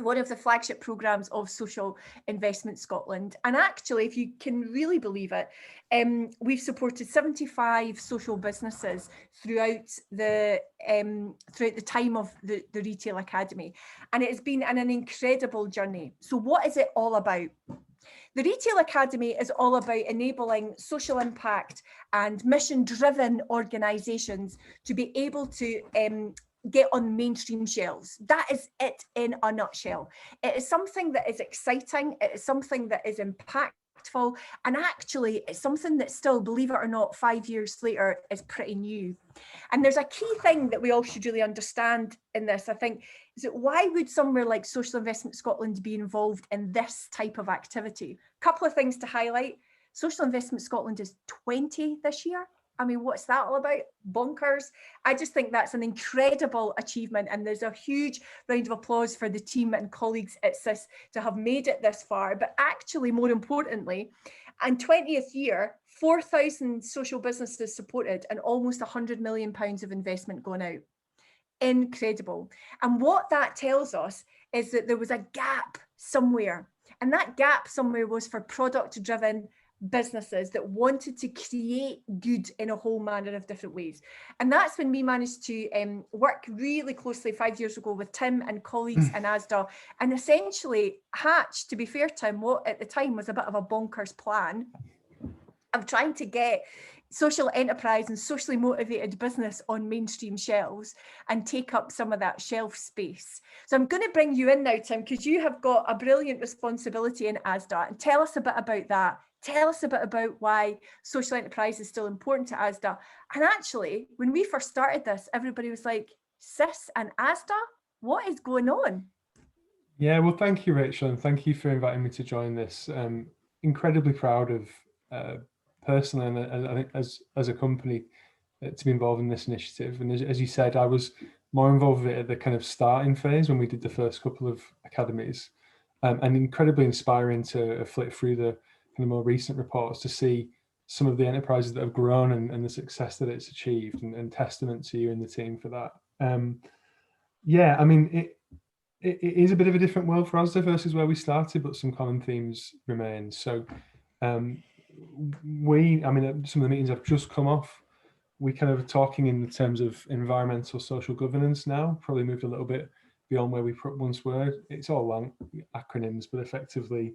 one of the flagship programmes of Social Investment Scotland. And actually, if you can really believe it, we've supported 75 social businesses throughout the time of the Retail Academy. And it has been an incredible journey. So what is it all about? The Retail Academy is all about enabling social impact and mission-driven organisations to be able to get on mainstream shelves. That is it in a nutshell. It is something that is exciting. It is something that is impactful. And actually, it's something that still, believe it or not, 5 years later is pretty new. And there's a key thing that we all should really understand in this, I think, is that why would somewhere like Social Investment Scotland be involved in this type of activity? A couple of things to highlight. Social Investment Scotland is 20 this year. I mean, what's that all about? Bonkers. I just think that's an incredible achievement, and there's a huge round of applause for the team and colleagues at SIS to have made it this far. But actually, more importantly, in 20th year, 4,000 social businesses supported and almost £100 million of investment gone out. Incredible. And what that tells us is that there was a gap somewhere, and that gap somewhere was for product-driven businesses that wanted to create good in a whole manner of different ways. And that's when we managed to work really closely 5 years ago with Tim and colleagues in Asda, and essentially hatched, to be fair, Tim, what at the time was a bit of a bonkers plan of trying to get social enterprise and socially motivated business on mainstream shelves and take up some of that shelf space. So I'm going to bring you in now, Tim, because you have got a brilliant responsibility in Asda, and tell us a bit about that. Tell us a bit about why social enterprise is still important to Asda. And actually, when we first started this, everybody was like, SIS and Asda? What is going on? Yeah, well, thank you, Rachel, and thank you for inviting me to join this. Incredibly proud of personally, and I think as a company, to be involved in this initiative. And as you said, I was more involved with it at the kind of starting phase when we did the first couple of academies, and incredibly inspiring to flick through the kind of more recent reports to see some of the enterprises that have grown and the success that it's achieved, and testament to you and the team for that. Yeah, I mean, it is a bit of a different world for Asda versus where we started, but some common themes remain. So I mean, some of the meetings I've just come off, we kind of are talking in terms of environmental social governance now, probably moved a little bit beyond where we once were. It's all long acronyms, but effectively,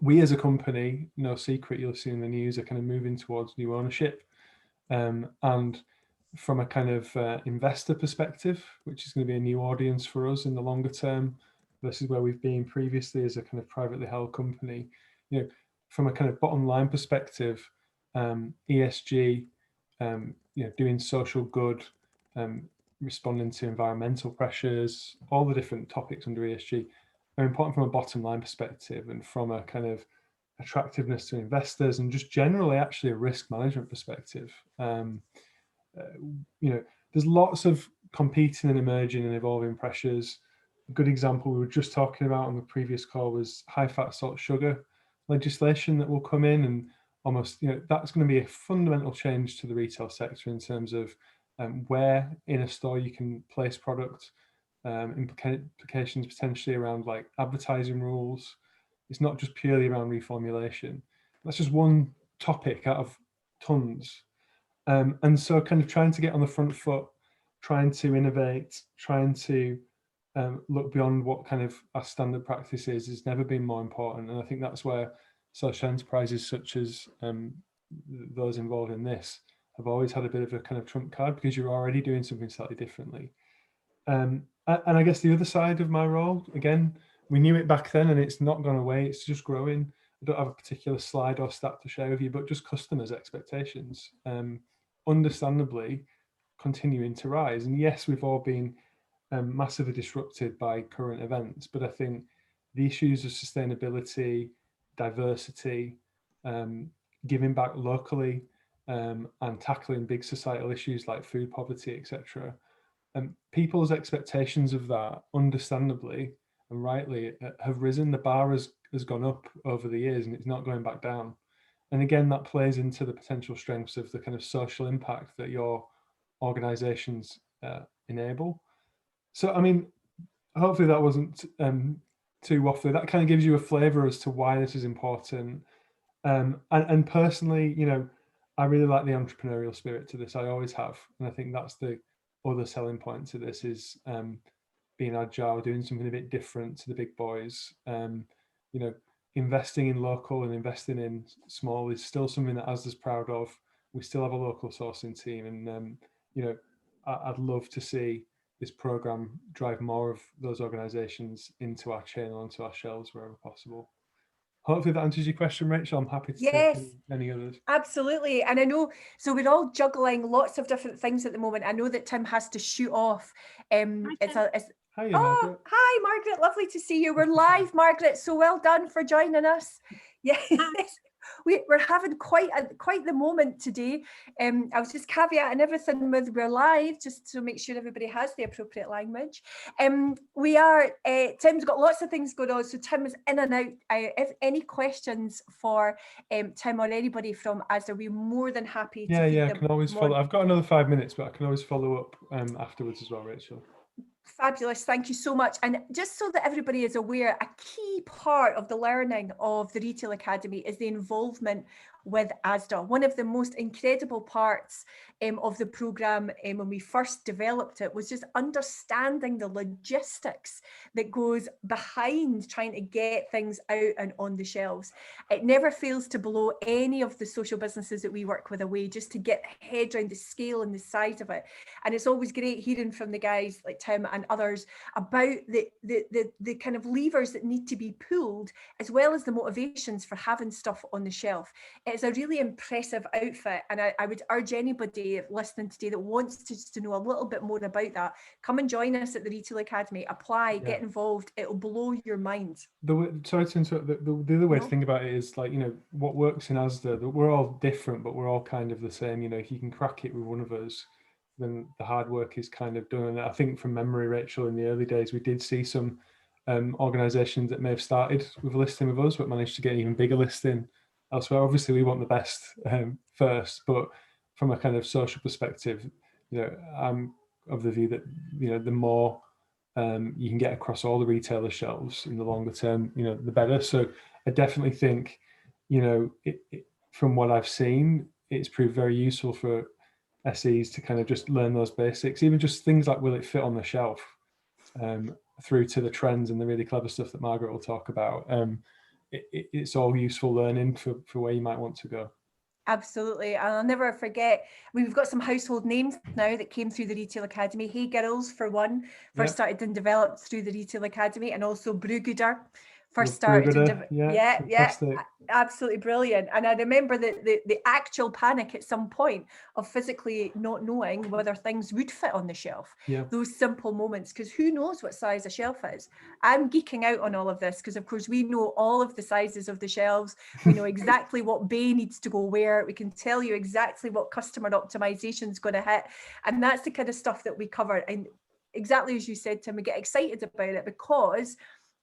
we as a company, no secret, you'll see in the news, are kind of moving towards new ownership. And from a kind of investor perspective, which is going to be a new audience for us in the longer term versus where we've been previously as a kind of privately held company, you know, from a kind of bottom line perspective, ESG, you know, doing social good, responding to environmental pressures, all the different topics under ESG are important from a bottom line perspective, and from a kind of attractiveness to investors, and just generally actually a risk management perspective. You know, there's lots of competing and emerging and evolving pressures. A good example we were just talking about on the previous call was high fat, salt, sugar legislation that will come in, and almost, you know, that's going to be a fundamental change to the retail sector in terms of where in a store you can place product, implications potentially around like advertising rules. It's not just purely around reformulation. That's just one topic out of tons. And so kind of trying to get on the front foot, trying to innovate, trying to look beyond what kind of our standard practice is has never been more important. And I think that's where social enterprises such as those involved in this have always had a bit of a kind of trump card, because you're already doing something slightly differently. And I guess the other side of my role, again, we knew it back then and it's not gone away, it's just growing. I don't have a particular slide or stat to share with you, but just customers' expectations, understandably continuing to rise. And yes, we've all been massively disrupted by current events, but I think the issues of sustainability, diversity, giving back locally, and tackling big societal issues like food poverty, etc. And people's expectations of that, understandably and rightly, have risen. The bar has gone up over the years, and it's not going back down. And again, that plays into the potential strengths of the kind of social impact that your organizations enable. So, I mean, hopefully that wasn't too waffly. That kind of gives you a flavour as to why this is important. And personally, you know, I really like the entrepreneurial spirit to this. I always have, and I think that's the other selling point to this is being agile, doing something a bit different to the big boys. You know, investing in local and investing in small is still something that Asda's proud of. We still have a local sourcing team, and you know, I'd love to see this program drive more of those organisations into our chain, onto our shelves wherever possible. Hopefully that answers your question, Rachel. I'm happy to take Yes, any others. absolutely. And I know, so we're all juggling lots of different things at the moment. I know that Tim has to shoot off. It's Hiya, oh, Margaret. hi, Margaret. Lovely to see you. We're live, Margaret. So well done for joining us. Yes. We're having quite the moment today. I was just caveating everything with we're live, just to make sure everybody has the appropriate language. We are, Tim's got lots of things going on, so Tim is in and out. If any questions for Tim or anybody from Asda, we're more than happy to Yeah, I them can always follow. I've got another 5 minutes, but I can always follow up afterwards as well, Rachel. Fabulous, thank you so much. And just so that everybody is aware, a key part of the learning of the Retail Academy is the involvement with Asda. One of the most incredible parts of the programme when we first developed it was just understanding the logistics that goes behind trying to get things out and on the shelves. It never fails to blow any of the social businesses that we work with away, just to get a head around the scale and the size of it. And it's always great hearing from the guys like Tim and others about the kind of levers that need to be pulled, as well as the motivations for having stuff on the shelf. It's a really impressive outfit, and I would urge anybody listening today that wants to know a little bit more about that, come and join us at the Retail Academy, apply, get involved. It'll blow your mind. Sorry to interrupt. The other way to think about it is, like, you know, what works in Asda, that we're all different, but we're all kind of the same. You know, if you can crack it with one of us, then the hard work is kind of done. And I think from memory, Rachel, in the early days, we did see some organisations that may have started with a listing with us, but managed to get an even bigger listing elsewhere. Obviously, we want the best first, but from a kind of social perspective, you know, I'm of the view that, you know, the more you can get across all the retailer shelves in the longer term, you know, the better. So I definitely think, you know, from what I've seen, it's proved very useful for SEs to kind of just learn those basics, even just things like, will it fit on the shelf, through to the trends and the really clever stuff that Margaret will talk about. It's all useful learning for where you might want to go. Absolutely. And I'll never forget, we've got some household names now that came through the Retail Academy. Hey Girls, for one, first started and developed through the Retail Academy, and also Brewgooder first started. Brewgooder, Absolutely brilliant. And I remember the actual panic at some point of physically not knowing whether things would fit on the shelf. Those simple moments, because who knows what size a shelf is. I'm geeking out on all of this because, of course, we know all of the sizes of the shelves. We know exactly what bay needs to go where. We can tell you exactly what customer optimization is going to hit. And that's the kind of stuff that we cover. And exactly as you said, Tim, we get excited about it because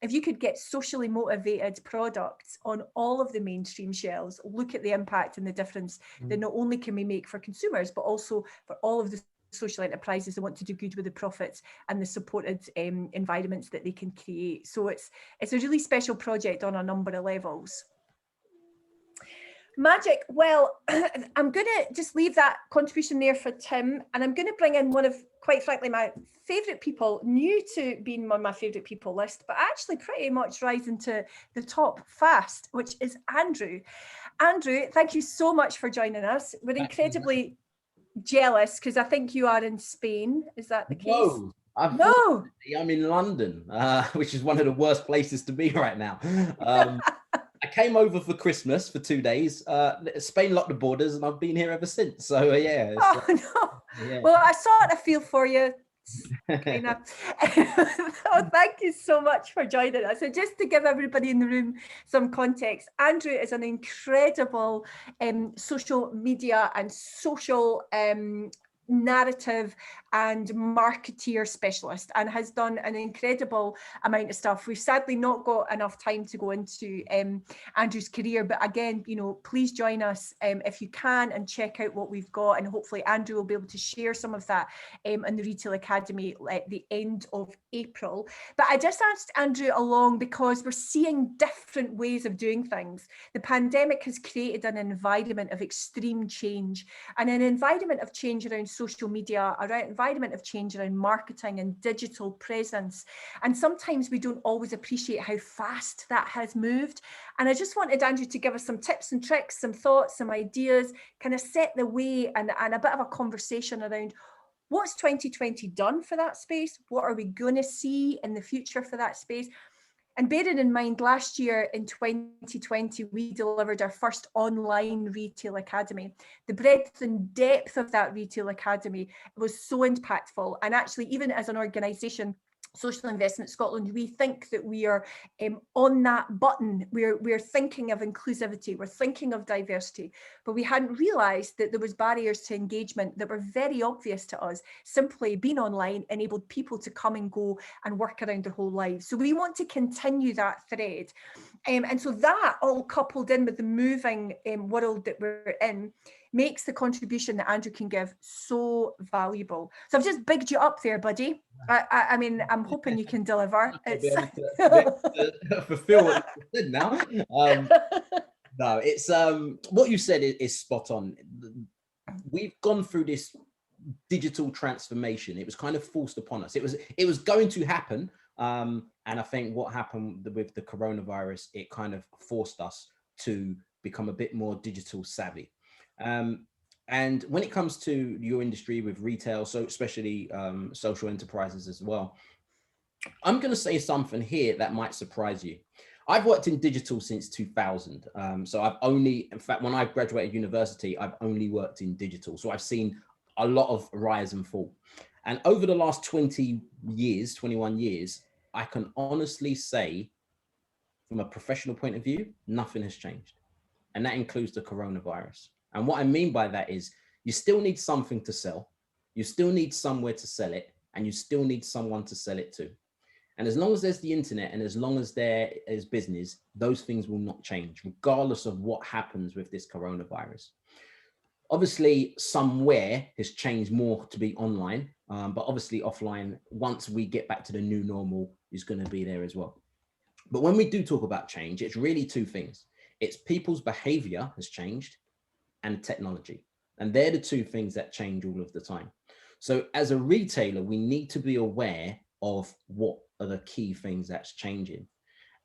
if you could get socially motivated products on all of the mainstream shelves, look at the impact and the difference that not only can we make for consumers, but also for all of the social enterprises that want to do good with the profits and the supported environments that they can create. So it's a really special project on a number of levels. Magic. Well, I'm going to just leave that contribution there for Tim, and I'm going to bring in one of, quite frankly, my favourite people, new to being on my favourite people list, but actually pretty much rising to the top fast, which is Andrew. Andrew, thank you so much for joining us. We're incredibly jealous because I think you are in Spain. Is that the case? No, I'm in London, which is one of the worst places to be right now. I came over for Christmas for 2 days. Spain locked the borders, and I've been here ever since. So yeah. Well, I sort of feel for you. Kind of. So thank you so much for joining us. So just to give everybody in the room some context, Andrew is an incredible social media and social narrative and marketeer specialist, and has done an incredible amount of stuff. We've sadly not got enough time to go into Andrew's career, but again, you know, please join us if you can and check out what we've got, and hopefully Andrew will be able to share some of that in the Retail Academy at the end of April. But I just asked Andrew along because we're seeing different ways of doing things. The pandemic has created an environment of extreme change, and an environment of change around social media, around environment of change around marketing and digital presence. And sometimes we don't always appreciate how fast that has moved. And I just wanted Andrew to give us some tips and tricks, some thoughts, some ideas, kind of set the way, and a bit of a conversation around what's 2020 done for that space? What are we going to see in the future for that space? And bearing in mind, last year in 2020, we delivered our first online retail academy. The breadth and depth of that retail academy was so impactful. And actually, even as an organisation, Social Investment Scotland, we think that we are on that button. We're thinking of inclusivity, we're thinking of diversity, but we hadn't realised that there was barriers to engagement that were very obvious to us. Simply being online enabled people to come and go and work around their whole lives. So we want to continue that thread. And so that all coupled in with the moving world that we're in makes the contribution that Andrew can give so valuable. So I've just bigged you up there, buddy. I mean, I'm hoping you can deliver. To fulfill what you said now. No, it's what you said is spot on. We've gone through this digital transformation. It was kind of forced upon us. It was going to happen. And I think what happened with the coronavirus, it kind of forced us to become a bit more digital savvy. And when it comes to your industry with retail, so especially social enterprises as well, I'm going to say something here that might surprise you. I've worked in digital since 2000. So I've only, in fact, when I graduated university, I've only worked in digital. So I've seen a lot of rise and fall. And over the last 21 years, I can honestly say, from a professional point of view, nothing has changed. And that includes the coronavirus. And what I mean by that is you still need something to sell. You still need somewhere to sell it, and you still need someone to sell it to. And as long as there's the internet and as long as there is business, those things will not change, regardless of what happens with this coronavirus. Obviously, somewhere has changed more to be online, but obviously offline, once we get back to the new normal, is going to be there as well. But when we do talk about change, it's really two things. It's people's behavior has changed and technology. And they're the two things that change all of the time. So as a retailer, we need to be aware of what are the key things that's changing.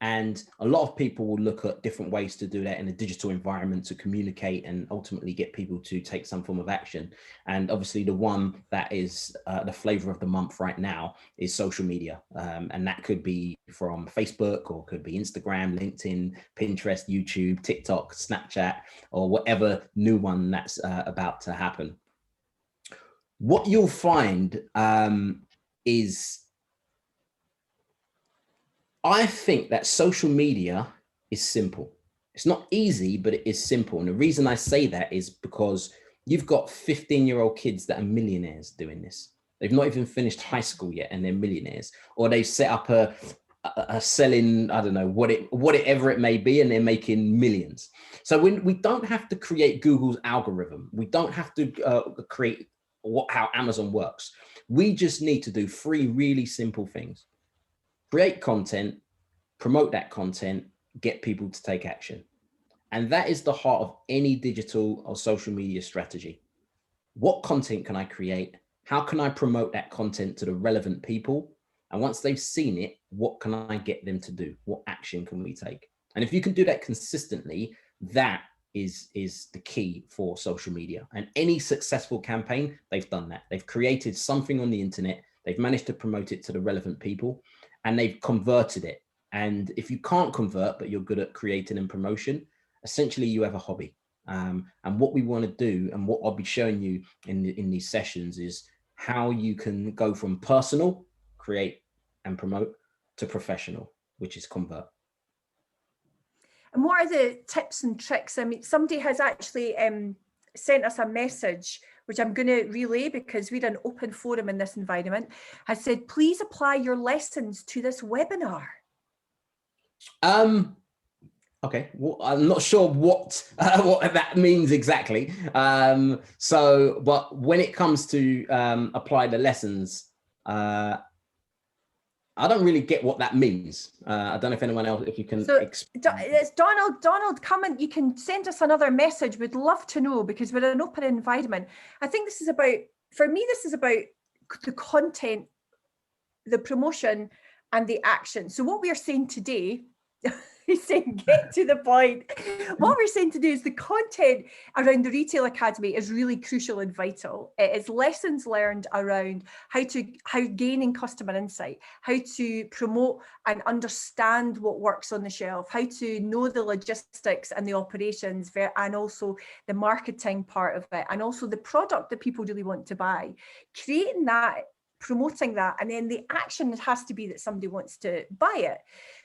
And a lot of people will look at different ways to do that in a digital environment to communicate and ultimately get people to take some form of action. And obviously the one that is the flavor of the month right now is social media. And that could be from Facebook, or could be Instagram, LinkedIn, Pinterest, YouTube, TikTok, Snapchat, or whatever new one that's about to happen. What you'll find is, I think that social media is simple. It's not easy, but it is simple. And the reason I say that is because you've got 15-year-old kids that are millionaires doing this. They've not even finished high school yet and they're millionaires. Or they've set up a selling, I don't know, whatever it may be, and they're making millions. So we don't have to create Google's algorithm. We don't have to create how Amazon works. We just need to do 3 really simple things. Create content, promote that content, get people to take action. And that is the heart of any digital or social media strategy. What content can I create? How can I promote that content to the relevant people? And once they've seen it, what can I get them to do? What action can we take? And if you can do that consistently, that is the key for social media. And any successful campaign, they've done that. They've created something on the internet. They've managed to promote it to the relevant people, and they've converted it. And if you can't convert, but you're good at creating and promotion, essentially you have a hobby. And what we want to do, and what I'll be showing you in these sessions, is how you can go from personal, create and promote, to professional, which is convert. And what are the tips and tricks? I mean, somebody has actually sent us a message, which I'm going to relay because we're an open forum in this environment, has said, please apply your lessons to this webinar. Okay, well, I'm not sure what that means exactly. But when it comes to apply the lessons, I don't really get what that means. I don't know if anyone else, if you can. So it's Donald, come and you can send us another message. We'd love to know, because we're an open environment. I think this is about, for me, this is about the content, the promotion and the action. So what we are saying today, he's saying get to the point. What we're saying today is the content around the Retail Academy is really crucial and vital. It is lessons learned around how gaining customer insight, how to promote and understand what works on the shelf, how to know the logistics and the operations, and also the marketing part of it, and also the product that people really want to buy. Creating that, promoting that, and then the action has to be that somebody wants to buy it.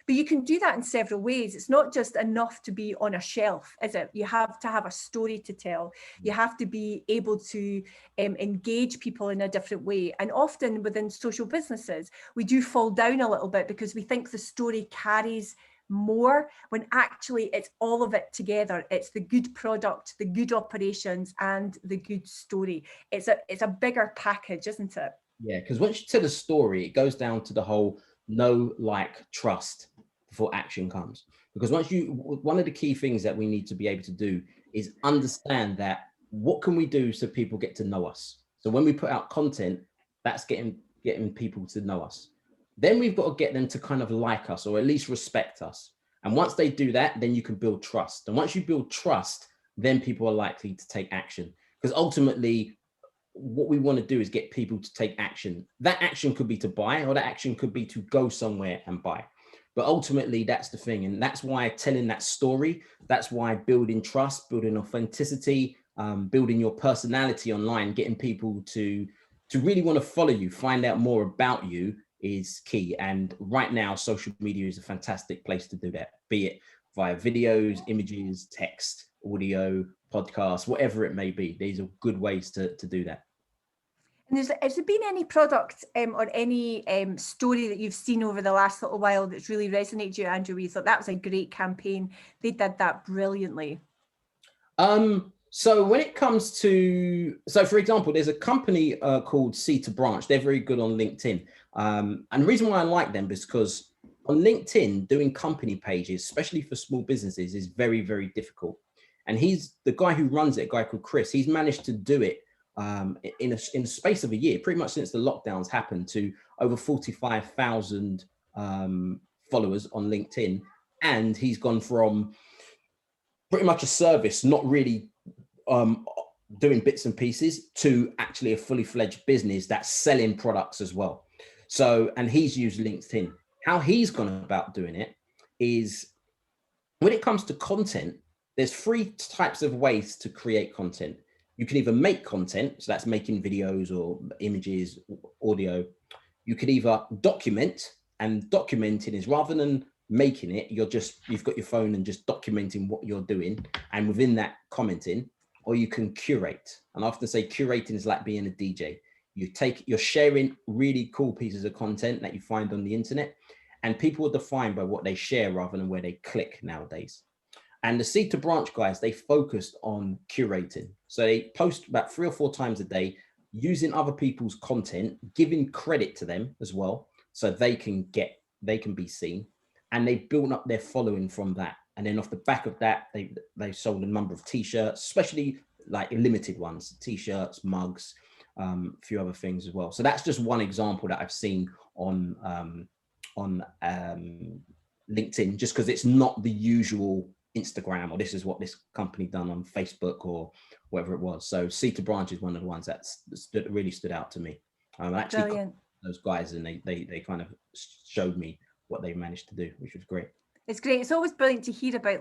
But you can do that in several ways. It's not just enough to be on a shelf, is it? You have to have a story to tell. You have to be able to engage people in a different way. And often within social businesses, we do fall down a little bit because we think the story carries more, when actually it's all of it together. It's the good product, the good operations, and the good story. It's a bigger package, isn't it? Yeah, because once you tell the story, it goes down to the whole know, like, trust before action comes. Because one of the key things that we need to be able to do is understand that what can we do so people get to know us. So when we put out content, that's getting people to know us. Then we've got to get them to kind of like us, or at least respect us. And once they do that, then you can build trust. And once you build trust, then people are likely to take action. Because ultimately, what we want to do is get people to take action. That action could be to buy, or that action could be to go somewhere and buy. But ultimately, that's the thing. And that's why telling that story, that's why building trust, building authenticity, building your personality online, getting people to really want to follow you, find out more about you is key. And right now, social media is a fantastic place to do that, be it via videos, images, text, audio, podcasts, whatever it may be. These are good ways to do that. And has there been any product or any story that you've seen over the last little while that's really resonated you, Andrew? We thought that was a great campaign. They did that brilliantly. So when it comes to, for example, there's a company called Seed to Branch. They're very good on LinkedIn. And the reason why I like them is because on LinkedIn, doing company pages, especially for small businesses, is very, very difficult. And the guy who runs it, a guy called Chris, he's managed to do it in a space of a year, pretty much since the lockdowns happened, to over 45,000 followers on LinkedIn. And he's gone from pretty much a service, not really doing bits and pieces, to actually a fully fledged business that's selling products as well. So, and he's used LinkedIn. How he's gone about doing it is, when it comes to content, there's 3 types of ways to create content. You can either make content, so that's making videos or images, audio. You could either document, and documenting is, rather than making it, you've got your phone and just documenting what you're doing, and within that commenting. Or you can curate. And I often say curating is like being a DJ. You're sharing really cool pieces of content that you find on the internet, and people are defined by what they share rather than where they click nowadays. And the Seed to Branch guys, they focused on curating. So they post about 3 or 4 times a day, using other people's content, giving credit to them as well, so they can be seen. And they built up their following from that. And then off the back of that, they sold a number of t-shirts, especially like limited ones, t-shirts, mugs, a few other things as well. So that's just one example that I've seen on LinkedIn, just because it's not the usual Instagram, or this is what this company done on Facebook or whatever it was. So Seed to Branch is one of the ones that really stood out to me. Actually, those guys, and they kind of showed me what they managed to do, which was great. It's great. It's always brilliant to hear about,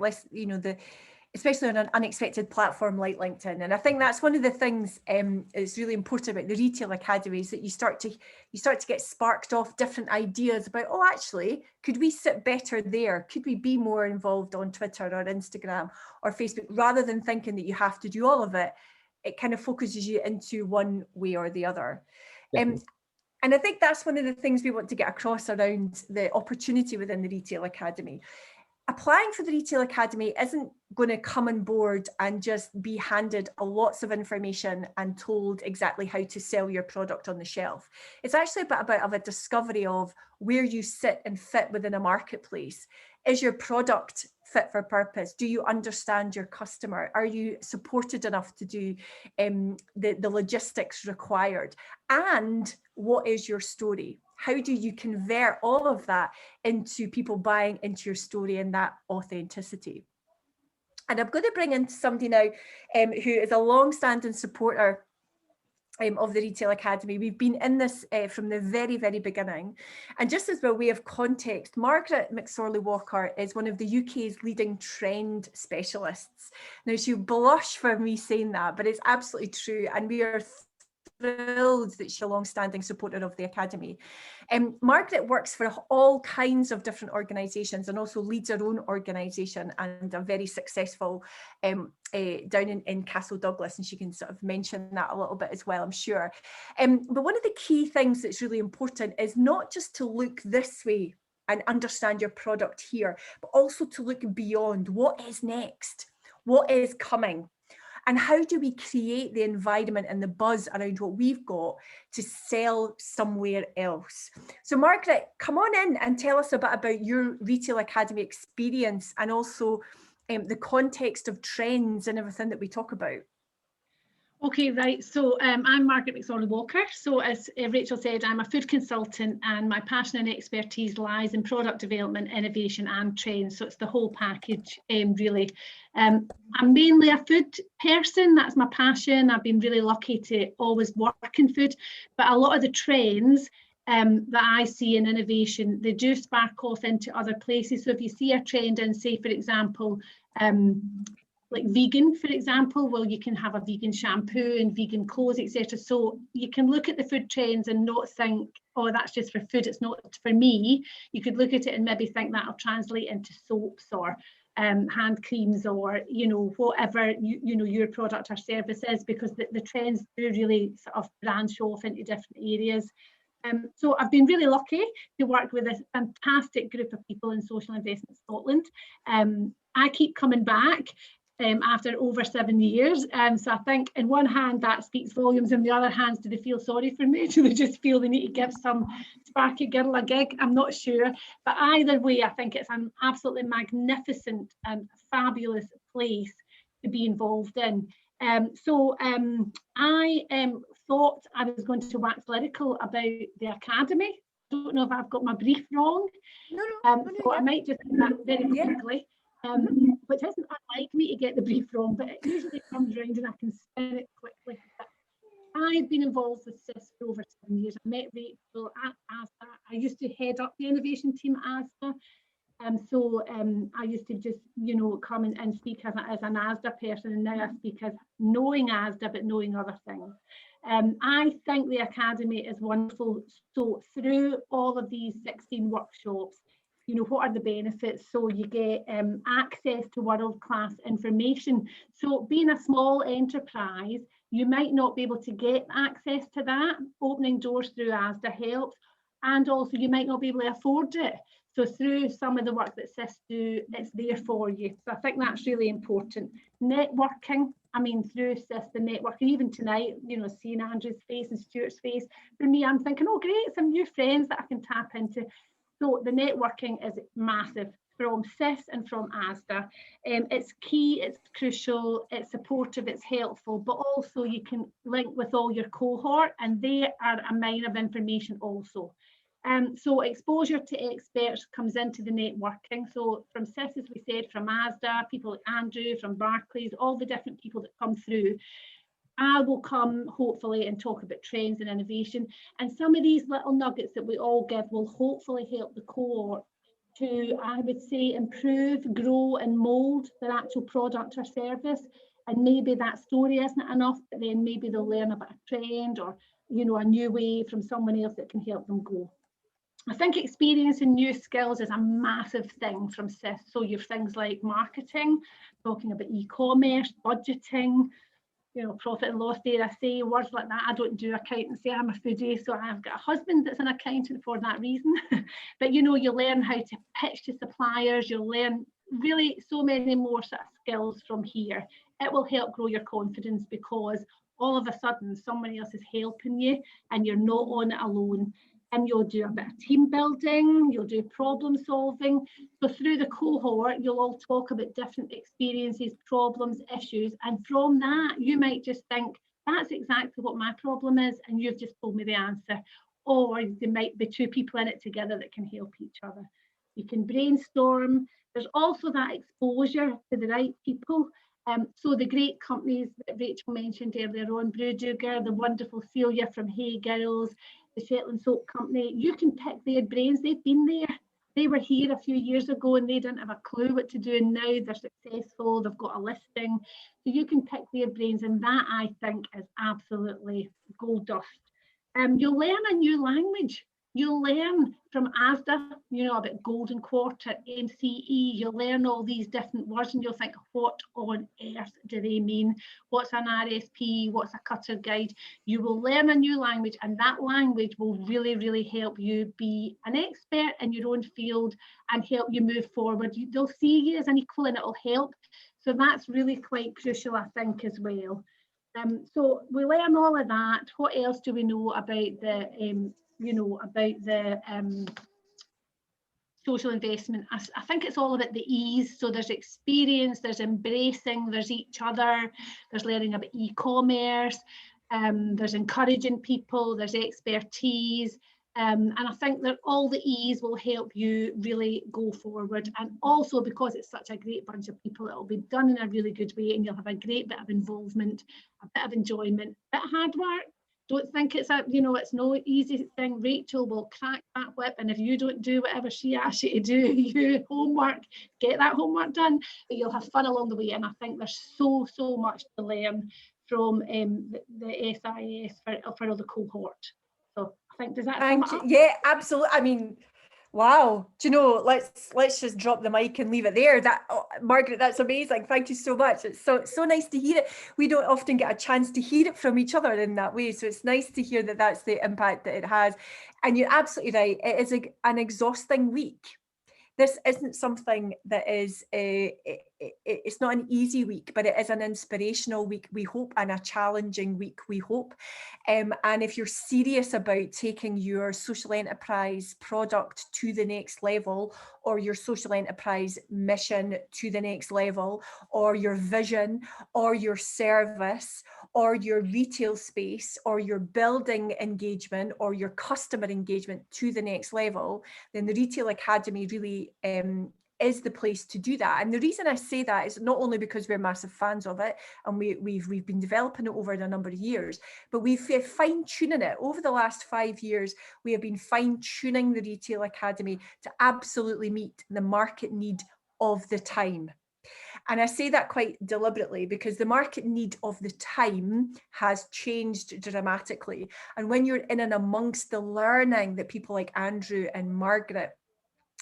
especially on an unexpected platform like LinkedIn. And I think that's one of the things that's really important about the Retail Academy, is that you start to get sparked off different ideas about, oh, actually, could we sit better there? Could we be more involved on Twitter or Instagram or Facebook, rather than thinking that you have to do all of it? it kind of focuses you into one way or the other. Definitely. And I think that's one of the things we want to get across around the opportunity within the Retail Academy. Applying for the Retail Academy isn't going to come on board and just be handed lots of information and told exactly how to sell your product on the shelf. It's actually a bit about a discovery of where you sit and fit within a marketplace. Is your product fit for purpose? Do you understand your customer? Are you supported enough to do the logistics required? And what is your story? How do you convert all of that into people buying into your story and that authenticity? And I'm going to bring in somebody now who is a long-standing supporter of the Retail Academy. We've been in this from the very, very beginning. And just as by way of context, Margaret McSorley-Walker is one of the UK's leading trend specialists. Now, she'll blush for me saying that, but it's absolutely true. And we are thrilled that she's a long-standing supporter of the Academy. Margaret works for all kinds of different organisations and also leads her own organisation and a very successful down in Castle Douglas, and she can sort of mention that a little bit as well, I'm sure. But one of the key things that's really important is not just to look this way and understand your product here, but also to look beyond. What is next? What is coming? And how do we create the environment and the buzz around what we've got to sell somewhere else? So Margaret, come on in and tell us a bit about your Retail Academy experience and also the context of trends and everything that we talk about. Okay, right. So I'm Margaret McSorley-Walker. So as Rachel said, I'm a food consultant and my passion and expertise lies in product development, innovation and trends. So it's the whole package, really. I'm mainly a food person. That's my passion. I've been really lucky to always work in food, but a lot of the trends that I see in innovation, they do spark off into other places. So if you see a trend in, say, for example, like vegan, for example, well, you can have a vegan shampoo and vegan clothes, etc. So you can look at the food trends and not think, oh, that's just for food, it's not for me. You could look at it and maybe think that'll translate into soaps or hand creams or, you know, whatever, you know, your product or service is, because the trends do really sort of branch off into different areas. So I've been really lucky to work with a fantastic group of people in Social Investment Scotland. I keep coming back after over 7 years. So I think in one hand that speaks volumes, in the other hand, do they feel sorry for me? Do they just feel they need to give some sparky girl a gig? I'm not sure. But either way, I think it's an absolutely magnificent and fabulous place to be involved in. So I thought I was going to wax lyrical about the Academy. I don't know if I've got my brief wrong. So I might just do that very quickly. Which isn't unlike me to get the brief wrong, but it usually comes round and I can spin it quickly. But I've been involved with SIS for over 7 years. I met Rachel at Asda. I used to head up the innovation team at Asda. So I used to just, you know, come and speak as an Asda person, and now I speak as knowing Asda, but knowing other things. I think the Academy is wonderful. So through all of these 16 workshops, you know, what are the benefits? So you get access to world-class information. So being a small enterprise, you might not be able to get access to that. Opening doors through Asda helps. And also you might not be able to afford it. So through some of the work that SIS do, it's there for you. So I think that's really important. Networking, I mean, through SIS, the networking, even tonight, you know, seeing Andrew's face and Stuart's face, for me, I'm thinking, oh, great, some new friends that I can tap into. So the networking is massive from SIS and from Asda. It's key, it's crucial, it's supportive, it's helpful, but also you can link with all your cohort, and they are a mine of information also. So exposure to experts comes into the networking. So from SIS, as we said, from Asda, people like Andrew, from Barclays, all the different people that come through. I will come hopefully and talk about trends and innovation, and some of these little nuggets that we all give will hopefully help the cohort to, I would say, improve, grow and mould their actual product or service. And maybe that story isn't enough, but then maybe they'll learn about a trend or, you know, a new way from someone else that can help them go. I think experiencing new skills is a massive thing from SIS. So you have things like marketing, talking about e-commerce, budgeting, profit and loss there. I say words like that. I don't do accountancy. I'm a foodie, so I've got a husband that's an accountant for that reason. But you learn how to pitch to suppliers. You'll learn really so many more sort of skills from here. It will help grow your confidence, because all of a sudden someone else is helping you and you're not on it alone. And you'll do a bit of team building, you'll do problem solving. So through the cohort, you'll all talk about different experiences, problems, issues. And from that, you might just think, that's exactly what my problem is, and you've just told me the answer. Or there might be two people in it together that can help each other. You can brainstorm. There's also that exposure to the right people. So the great companies that Rachel mentioned earlier on, Brewgooder, the wonderful Celia from Hey Girls, the Shetland Soap Company, you can pick their brains. They've been there. They were here a few years ago and they didn't have a clue what to do, and now they're successful, they've got a listing. So you can pick their brains, and that, I think, is absolutely gold dust. You'll learn a new language. You'll learn from Asda, about golden quarter, MCE. You'll learn all these different words and you'll think, what on earth do they mean? What's an RSP? What's a cutter guide? You will learn a new language, and that language will really, really help you be an expert in your own field and help you move forward. They'll see you as an equal and it'll help. So that's really quite crucial, I think, as well. So we learn all of that. What else do we know about the social investment? I think it's all about the ease. So there's experience, there's embracing, there's each other, there's learning about e-commerce, there's encouraging people, there's expertise. And I think that all the E's will help you really go forward. And also, because it's such a great bunch of people, it'll be done in a really good way, and you'll have a great bit of involvement, a bit of enjoyment, a bit of hard work. Don't think it's it's no easy thing. Rachel will crack that whip, and if you don't do whatever she asks you to do, get that homework done, but you'll have fun along the way. And I think there's so much to learn from the SIS for the cohort. So I think, does that sum it up? Yeah, absolutely. I mean, wow. Do you know, let's just drop the mic and leave it there. Margaret, that's amazing. Thank you so much. It's so nice to hear it. We don't often get a chance to hear it from each other in that way. So it's nice to hear that that's the impact that it has. And you're absolutely right. It is an exhausting week. This isn't something that is it's not an easy week, but it is an inspirational week, we hope, and a challenging week, we hope. And if you're serious about taking your social enterprise product to the next level, or your social enterprise mission to the next level, or your vision, or your service, or your retail space, or your building engagement, or your customer engagement to the next level, then the Retail Academy really is the place to do that. And the reason I say that is not only because we're massive fans of it, and we've been developing it over a number of years, but we've fine-tuning it over the last 5 years. We have been fine-tuning the Retail Academy to absolutely meet the market need of the time. And I say that quite deliberately because the market need of the time has changed dramatically. And when you're in and amongst the learning that people like Andrew and Margaret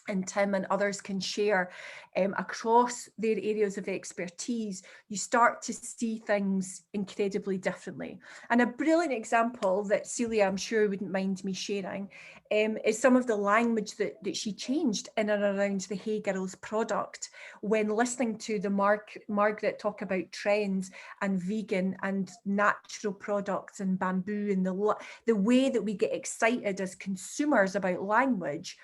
and Tim and others can share across their areas of expertise, you start to see things incredibly differently. And a brilliant example that Celia, I'm sure, wouldn't mind me sharing, is some of the language that she changed in and around the Hey Girls product when listening to the Margaret talk about trends and vegan and natural products and bamboo, and the way that we get excited as consumers about language.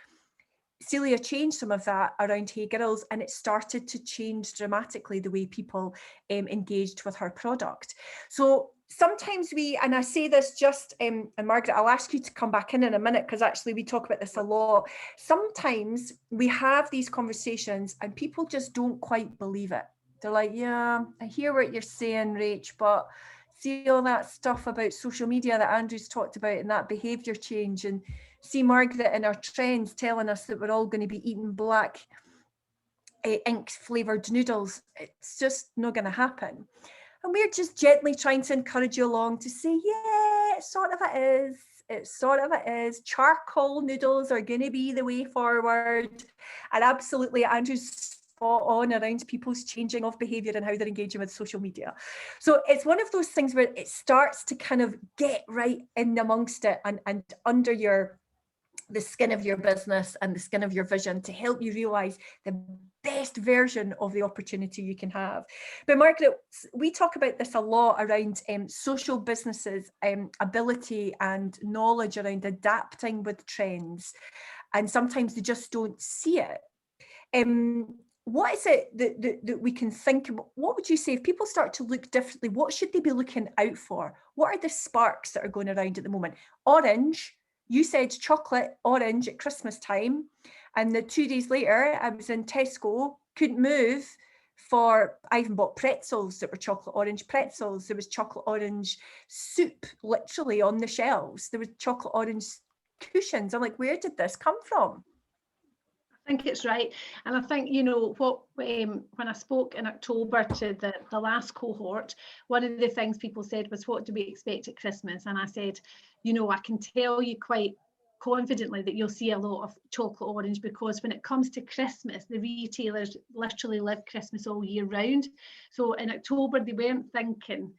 Celia changed some of that around Hey Girls, and it started to change dramatically the way people engaged with her product. So sometimes and I say this just, and Margaret, I'll ask you to come back in a minute, because actually we talk about this a lot. Sometimes we have these conversations and people just don't quite believe it. They're like, yeah, I hear what you're saying, Rach, but see all that stuff about social media that Andrew's talked about and that behaviour change, and see Margaret and our trends telling us that we're all going to be eating black ink flavoured noodles. It's just not going to happen. And we're just gently trying to encourage you along to say, yeah, it sort of is. It sort of is. Charcoal noodles are going to be the way forward. And absolutely, Andrew's spot on around people's changing of behaviour and how they're engaging with social media. So it's one of those things where it starts to kind of get right in amongst it and under the skin of your business and the skin of your vision to help you realise the best version of the opportunity you can have. But Margaret, we talk about this a lot around social businesses' ability and knowledge around adapting with trends, and sometimes they just don't see it. What is it that we can think about? What would you say if people start to look differently? What should they be looking out for? What are the sparks that are going around at the moment? Orange. You said chocolate orange at Christmas time, and the 2 days later I was in Tesco, couldn't move I even bought pretzels that were chocolate orange pretzels. There was chocolate orange soup literally on the shelves. There was chocolate orange cushions. I'm like, where did this come from? I think it's right. And I think, you know, what when I spoke in October to the last cohort, one of the things people said was, what do we expect at Christmas? And I said, you know, I can tell you quite confidently that you'll see a lot of chocolate orange, because when it comes to Christmas, the retailers literally live Christmas all year round. So in October, they weren't thinking,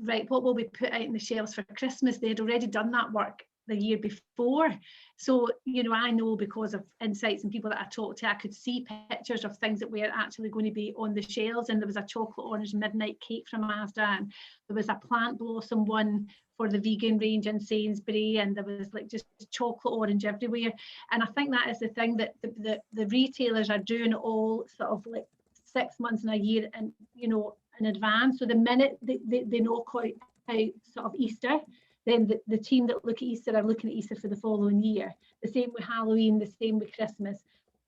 right, what will we put out in the shelves for Christmas? They had already done that work the year before. So, you know, I know because of insights and people that I talked to, I could see pictures of things that were actually going to be on the shelves. And there was a chocolate orange midnight cake from Asda, and there was a plant blossom one for the vegan range in Sainsbury, and there was like just chocolate orange everywhere. And I think that is the thing that the retailers are doing all sort of like 6 months and a year, and you know, in advance. So the minute they know quite how sort of Easter, then the team that look at Easter are looking at Easter for the following year. The same with Halloween, the same with Christmas.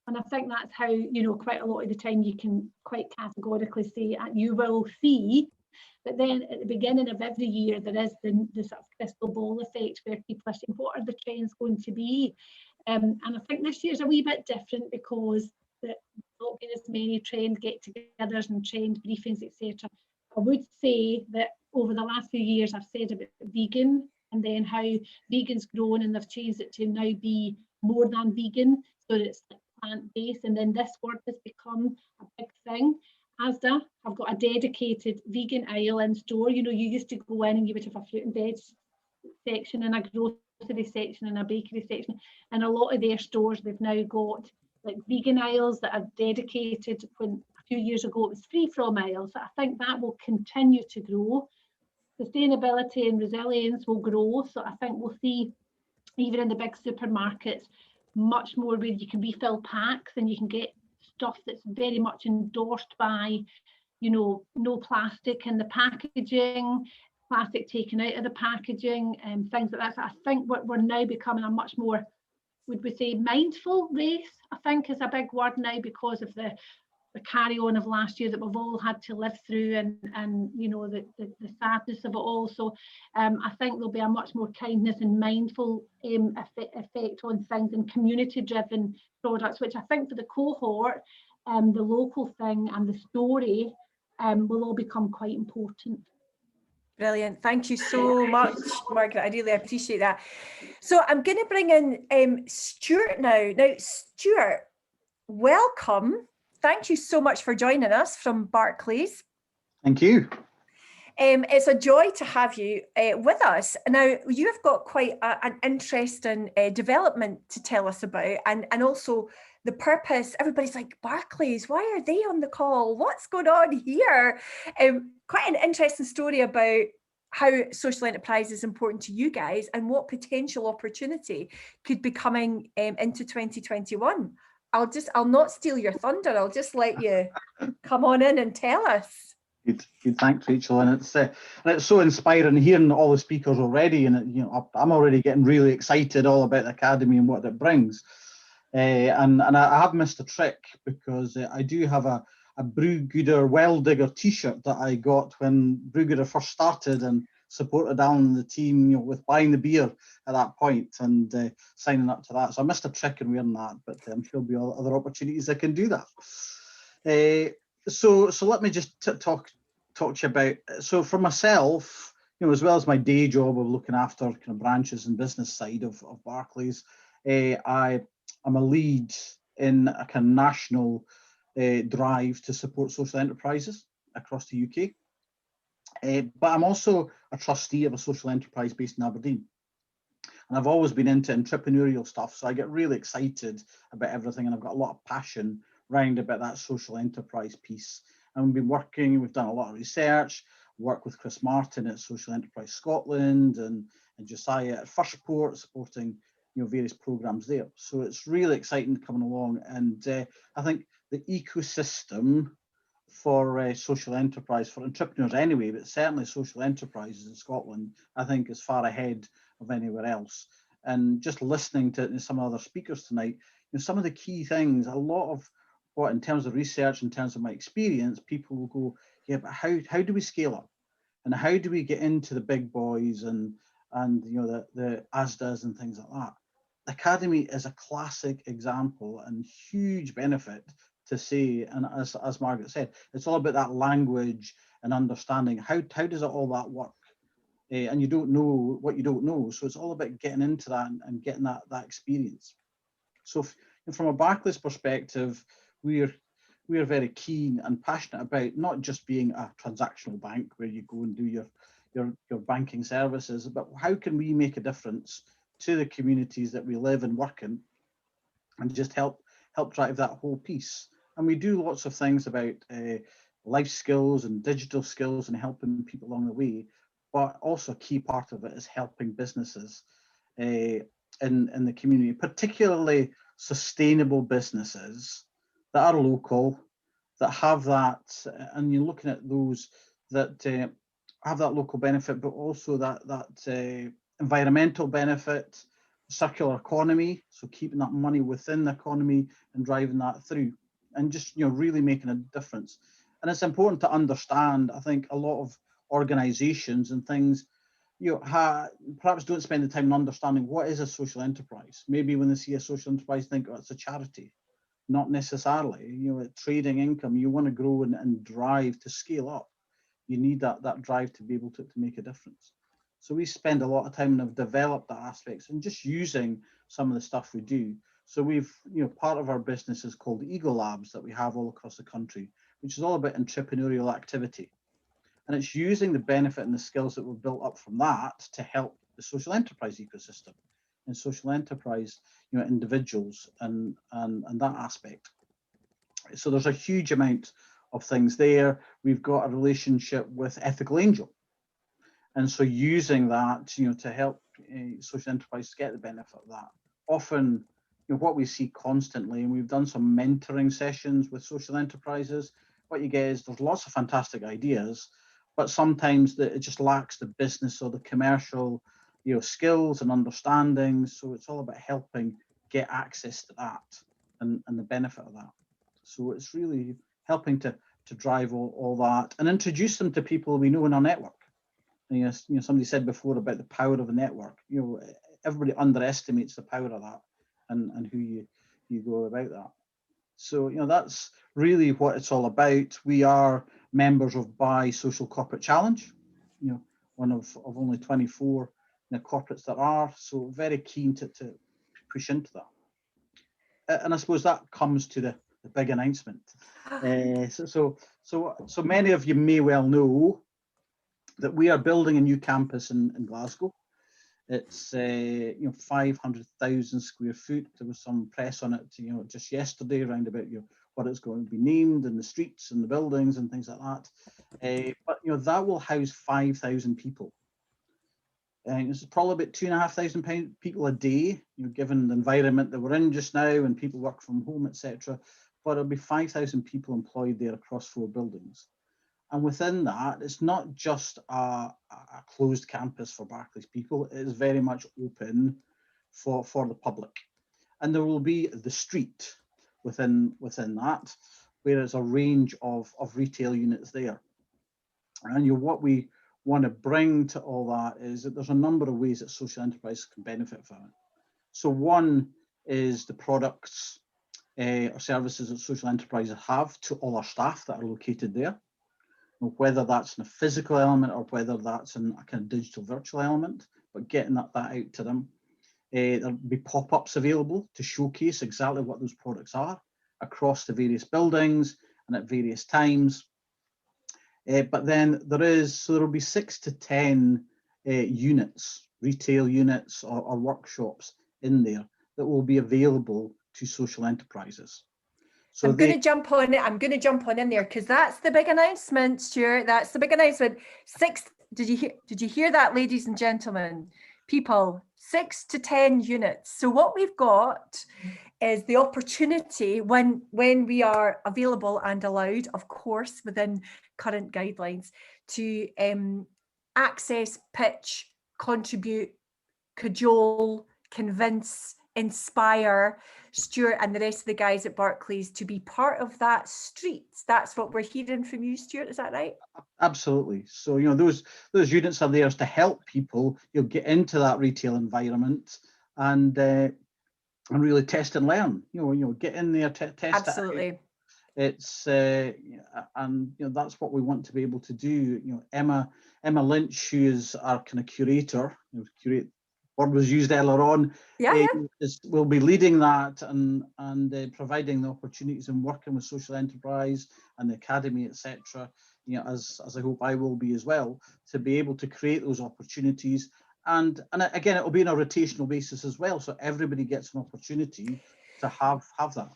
And I think that's how, you know, quite a lot of the time you can quite categorically say, you will see. But then at the beginning of every year, there is the sort of crystal ball effect where people are saying, what are the trends going to be? And I think this year's a wee bit different because there's not been as many trend get-togethers and trend briefings, etc. I would say that over the last few years, I've said about vegan and then how vegan's grown, and they've changed it to now be more than vegan, so that it's like plant-based, and then this word has become a big thing. Asda have got a dedicated vegan aisle in store. You know, you used to go in and you would have a fruit and veg section and a grocery section and a bakery section, and a lot of their stores, they've now got like vegan aisles that are dedicated. When a few years ago it was free from aisles. I think that will continue to grow. Sustainability and resilience will grow, so I think we'll see, even in the big supermarkets, much more where you can refill packs and you can get stuff that's very much endorsed by, you know, no plastic in the packaging, plastic taken out of the packaging, and things like that. So I think we're now becoming a much more, would we say, mindful race, I think is a big word now, because of the carry on of last year that we've all had to live through, and you know, the sadness of it all. So I think there'll be a much more kindness and mindful effect on things, and community driven products, which I think for the cohort, the local thing and the story will all become quite important. Brilliant. Thank you so much, Margaret. I really appreciate that. So I'm going to bring in Stuart now. Now, Stuart, welcome. Thank you so much for joining us from Barclays. Thank you. It's a joy to have you with us. Now, you've got quite an interesting development to tell us about, and also the purpose. Everybody's like, Barclays, why are they on the call? What's going on here? Quite an interesting story about how social enterprise is important to you guys and what potential opportunity could be coming into 2021. I'll not steal your thunder. I'll just let you come on in and tell us. Good. Thanks, Rachel. And it's so inspiring hearing all the speakers already. And you know, I'm already getting really excited all about the academy and what it brings. And I have missed a trick, because I do have a Brewgooder Well Digger T-shirt that I got when Brewgooder first started, and supported Alan and the team, you know, with buying the beer at that point and signing up to that. So I missed a trick in wearing that, but I'm sure there'll be other opportunities I can do that. So let me just talk to you about. So for myself, you know, as well as my day job of looking after kind of branches and business side of Barclays, I'm a lead in a kind of national drive to support social enterprises across the UK. But I'm also a trustee of a social enterprise based in Aberdeen. And I've always been into entrepreneurial stuff, so I get really excited about everything, and I've got a lot of passion round about that social enterprise piece. And we've been working, we've done a lot of research, work with Chris Martin at Social Enterprise Scotland and Josiah at Firstport, supporting various programs there. So it's really exciting coming along, and I think the ecosystem for social enterprise, for entrepreneurs anyway, but certainly social enterprises in Scotland, I think is far ahead of anywhere else. And just listening to some other speakers tonight, some of the key things, a lot of what in terms of research, in terms of my experience, people will go, yeah, but how do we scale up? And how do we get into the big boys and the Asdas and things like that? The Academy is a classic example and huge benefit to say, and as Margaret said, it's all about that language and understanding how does all that work, and you don't know what you don't know, so it's all about getting into that and getting that experience. So from a Barclays perspective, we are very keen and passionate about not just being a transactional bank where you go and do your banking services, but how can we make a difference to the communities that we live and work in, and just help drive that whole piece. And we do lots of things about life skills and digital skills and helping people along the way, but also a key part of it is helping businesses in the community, particularly sustainable businesses that are local, that have that, and you're looking at those that have that local benefit, but also that environmental benefit, circular economy, so keeping that money within the economy and driving that through, and just really making a difference. And it's important to understand, I think a lot of organizations and things perhaps don't spend the time in understanding what is a social enterprise. Maybe when they see a social enterprise, think, oh, it's a charity. Not necessarily. Trading income, you want to grow and drive to scale up. You need that drive to be able to make a difference. So we spend a lot of time and have developed that aspects and just using some of the stuff we do. So we've, part of our business is called Eagle Labs that we have all across the country, which is all about entrepreneurial activity. And it's using the benefit and the skills that were built up from that to help the social enterprise ecosystem and social enterprise, individuals and that aspect. So there's a huge amount of things there. We've got a relationship with Ethical Angel. And so using that, to help social enterprise get the benefit of that. Often, what we see constantly, and we've done some mentoring sessions with social enterprises, what you get is there's lots of fantastic ideas, but sometimes it just lacks the business or the commercial, skills and understanding. So it's all about helping get access to that and the benefit of that. So it's really helping to drive all that and introduce them to people we know in our network. And somebody said before about the power of a network. Everybody underestimates the power of that and who you go about that. So that's really what it's all about. We are members of Buy Social Corporate Challenge, one of only 24 corporates that are. So very keen to push into that. And I suppose that comes to the big announcement. So many of you may well know that we are building a new campus in Glasgow. It's 500,000 square foot. There was some press on it, just yesterday around about what it's going to be named and the streets and the buildings and things like that. But that will house 5,000 people. And it's probably about 2,500 people a day, given the environment that we're in just now and people work from home, etc. But it'll be 5,000 people employed there across 4 buildings. And within that, it's not just a closed campus for Barclays people. It is very much open for the public. And there will be the street within that, where there's a range of retail units there. And what we want to bring to all that is that there's a number of ways that social enterprises can benefit from it. So one is the products or services that social enterprises have to all our staff that are located there. Whether that's in a physical element or whether that's in a kind of digital virtual element, but getting that out to them. There'll be pop-ups available to showcase exactly what those products are across the various buildings and at various times. But then there will be 6 to 10 units, retail units or workshops in there that will be available to social enterprises. So I'm going to jump on it. I'm going to jump on in there because that's the big announcement, Stuart. That's the big announcement. Did you hear that, ladies and gentlemen? People, 6 to 10 units. So what we've got is the opportunity when we are available and allowed, of course, within current guidelines, to access, pitch, contribute, cajole, convince, inspire Stuart and the rest of the guys at Barclays to be part of that street. That's what we're hearing from you, Stuart. Is that right? Absolutely. So, those units are there to help people, get into that retail environment and really test and learn. Get in there, test. Absolutely. It's and that's what we want to be able to do. Emma Lynch, who is our kind of curator, word was used earlier on. Will be leading that and providing the opportunities and working with social enterprise and the academy, etc. As I hope I will be as well, to be able to create those opportunities. And again, it will be on a rotational basis as well, so everybody gets an opportunity to have that.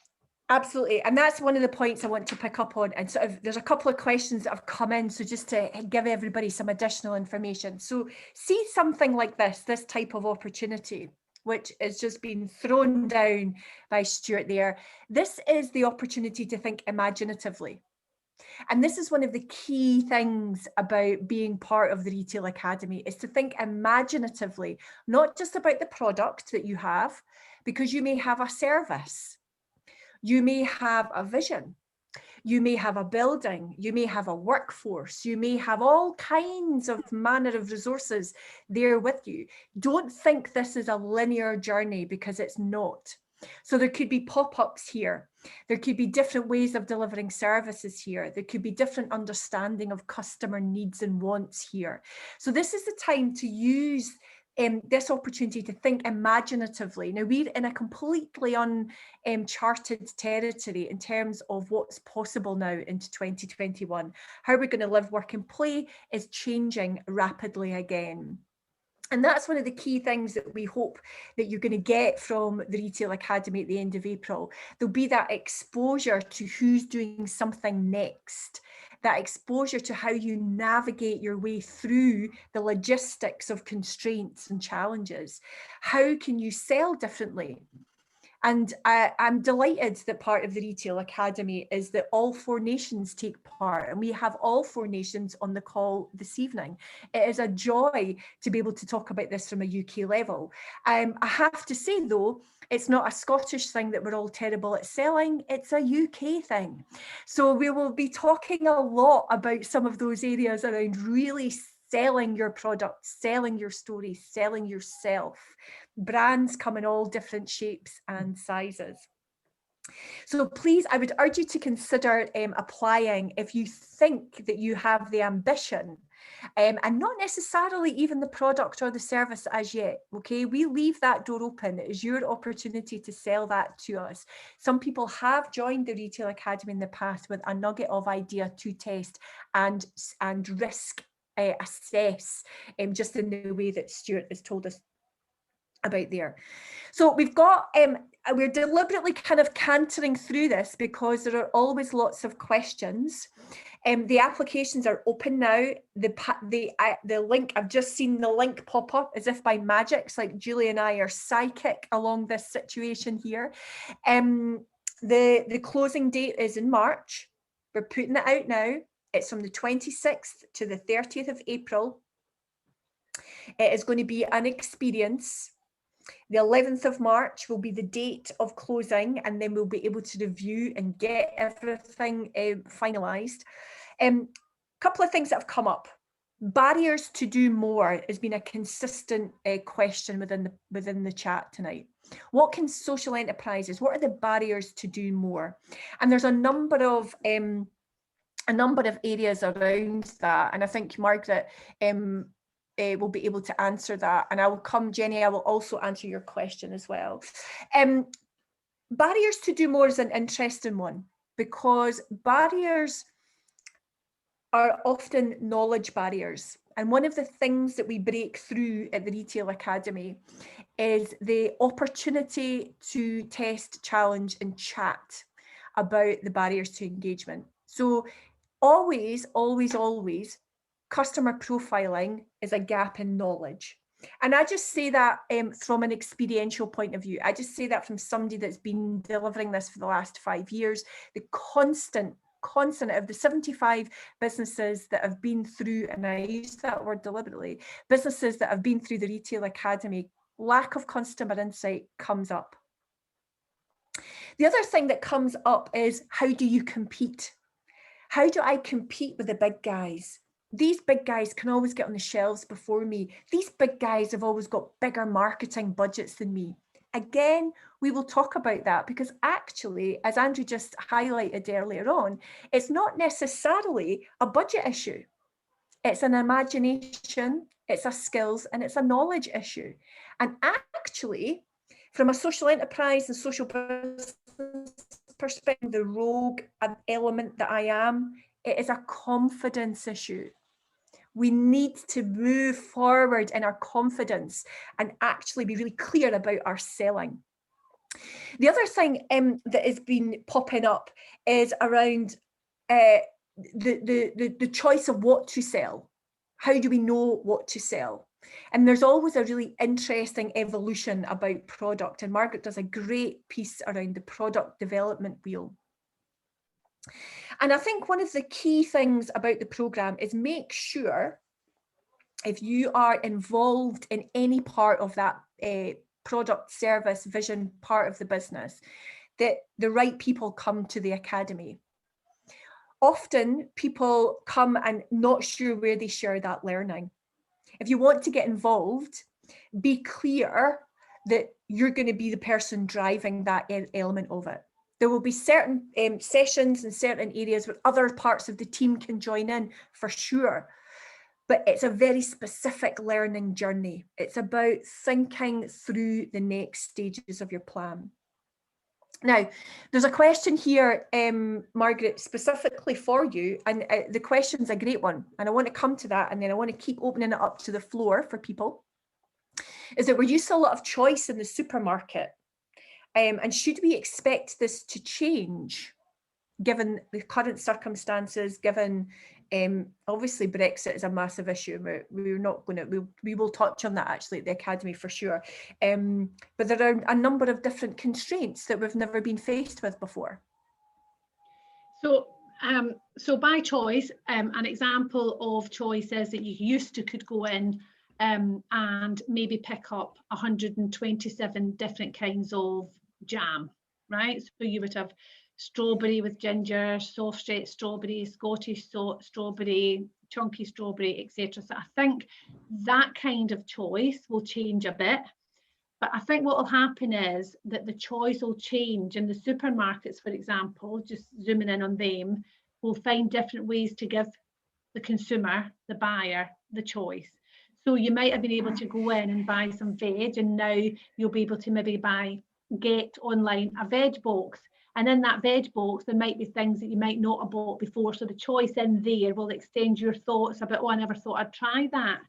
Absolutely. And that's one of the points I want to pick up on. And sort of there's a couple of questions that have come in. So just to give everybody some additional information. So see something like this type of opportunity, which has just been thrown down by Stuart there. This is the opportunity to think imaginatively. And this is one of the key things about being part of the Retail Academy, is to think imaginatively, not just about the product that you have, because you may have a service. You may have a vision, you may have a building, you may have a workforce, you may have all kinds of manner of resources there with you. Don't think this is a linear journey, because it's not. So there could be pop-ups here. There could be different ways of delivering services here. There could be different understanding of customer needs and wants here. So this is the time to use this opportunity to think imaginatively. Now, we're in a completely uncharted territory in terms of what's possible now into 2021. How we're going to live, work and play is changing rapidly again. And that's one of the key things that we hope that you're going to get from the Retail Academy at the end of April. There'll be that exposure to who's doing something next, that exposure to how you navigate your way through the logistics of constraints and challenges. How can you sell differently? And I'm delighted that part of the Retail Academy is that all 4 nations take part, and we have all 4 nations on the call this evening. It is a joy to be able to talk about this from a UK level. I have to say, though, it's not a Scottish thing that we're all terrible at selling, it's a UK thing. So we will be talking a lot about some of those areas around really selling your product, selling your story, selling yourself. Brands come in all different shapes and sizes. So please, I would urge you to consider applying if you think that you have the ambition and not necessarily even the product or the service as yet. Okay, we leave that door open. It is your opportunity to sell that to us. Some people have joined the Retail Academy in the past with a nugget of idea to test and risk assess, just in the way that Stuart has told us about there. So we've got, we're deliberately kind of cantering through this because there are always lots of questions. The applications are open now. The link, I've just seen the link pop up as if by magic. It's like Julie and I are psychic along this situation here. The closing date is in March. We're putting it out now. It's from the 26th to the 30th of April. It is going to be an experience. The 11th of March will be the date of closing, and then we'll be able to review and get everything finalised. Couple of things that have come up. Barriers to do more has been a consistent question within the chat tonight. What can social enterprises, what are the barriers to do more? And there's a number of areas around that, and I think Margaret will be able to answer that, and I will come, Jenny, I will also answer your question as well. barriers to do more is an interesting one, because barriers are often knowledge barriers. And one of the things that we break through at the Retail Academy is the opportunity to test, challenge, and chat about the barriers to engagement. So always, always, always, customer profiling is a gap in knowledge. And I just say that from an experiential point of view. I just say that from somebody that's been delivering this for the last 5 years. The constant of the 75 businesses that have been through, and I use that word deliberately, businesses that have been through the Retail Academy, lack of customer insight comes up. The other thing that comes up is, how do you compete? How do I compete with the big guys? These big guys can always get on the shelves before me. These big guys have always got bigger marketing budgets than me. Again, we will talk about that, because actually, as Andrew just highlighted earlier on, it's not necessarily a budget issue. It's an imagination, it's a skills, and it's a knowledge issue. And actually, from a social enterprise and social business perspective, the rogue element that I am, it is a confidence issue. We need to move forward in our confidence and actually be really clear about our selling. The other thing that has been popping up is around the choice of what to sell. How do we know what to sell? And there's always a really interesting evolution about product, and Margaret does a great piece around the product development wheel. And I think one of the key things about the programme is make sure, if you are involved in any part of that product, service, vision part of the business, that the right people come to the academy. Often people come and not sure where they share that learning. If you want to get involved, be clear that you're going to be the person driving that element of it. There will be certain sessions and certain areas where other parts of the team can join in for sure. But it's a very specific learning journey. It's about thinking through the next stages of your plan. Now, there's a question here, Margaret, specifically for you, and the question's a great one, and I want to come to that, and then I want to keep opening it up to the floor for people. Is that we're used to a lot of choice in the supermarket, and should we expect this to change given the current circumstances, given obviously Brexit is a massive issue. We're not going to, we will touch on that actually at the Academy for sure. But there are a number of different constraints that we've never been faced with before. So by choice, an example of choice is that you could go in and maybe pick up 127 different kinds of jam, right? So you would have strawberry with ginger, soft stretch strawberry, Scottish strawberry, chunky strawberry, etc. So I think that kind of choice will change a bit. But I think what will happen is that the choice will change in the supermarkets, for example, just zooming in on them, will find different ways to give the consumer, the buyer, the choice. So you might have been able to go in and buy some veg, and now you'll be able to maybe get online a veg box. And in that veg box, there might be things that you might not have bought before. So the choice in there will extend your thoughts about, oh, I never thought I'd try that.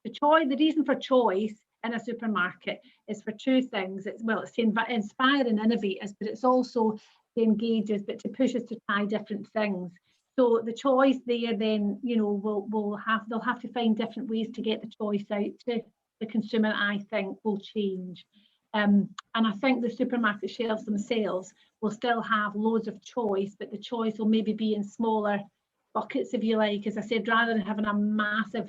The reason for choice in a supermarket is for two things. It's to inspire and innovate us, but it's also to engage us, but to push us to try different things. So the choice there then, they'll have to find different ways to get the choice out to the consumer, I think, will change. And I think the supermarket shelves themselves will still have loads of choice, but the choice will maybe be in smaller buckets, if you like. As I said, rather than having a massive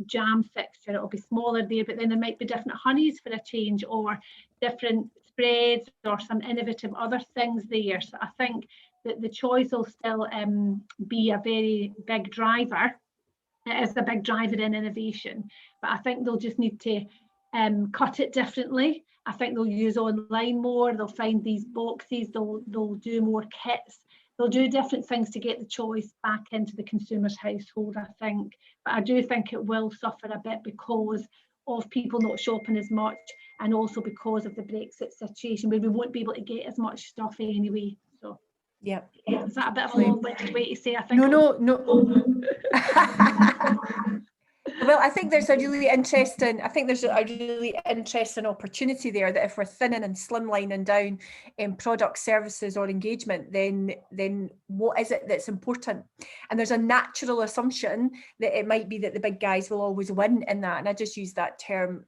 jam fixture, it'll be smaller there, but then there might be different honeys for a change, or different spreads, or some innovative other things there. So I think that the choice will still be a very big driver. It is a big driver in innovation, but I think they'll just need to cut it differently. I think they'll use online more, they'll find these boxes, they'll do more kits, they'll do different things to get the choice back into the consumer's household, I think. But I do think it will suffer a bit because of people not shopping as much, and also because of the Brexit situation where we won't be able to get as much stuff anyway. So yeah, is that a bit of a long-winded way to say? I think no. Well, I think there's a really interesting opportunity there, that if we're thinning and slimlining down in product, services or engagement, then what is it that's important? And there's a natural assumption that it might be that the big guys will always win in that. And I just use that term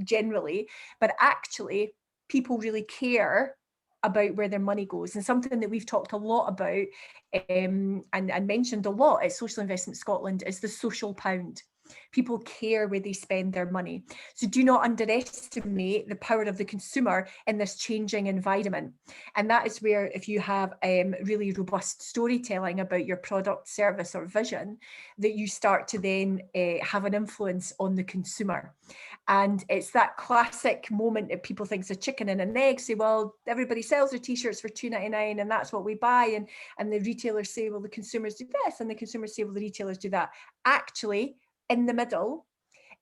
generally, but actually people really care about where their money goes. And something that we've talked a lot about and mentioned a lot at Social Investment Scotland is the social pound. People care where they spend their money. So do not underestimate the power of the consumer in this changing environment. And that is where, if you have really robust storytelling about your product, service or vision, that you start to then have an influence on the consumer. And it's that classic moment that people think is a chicken and an egg. Say, well, everybody sells their t-shirts for $2.99 and that's what we buy. And the retailers say, well, the consumers do this, and the consumers say, well, the retailers do that. Actually, in the middle,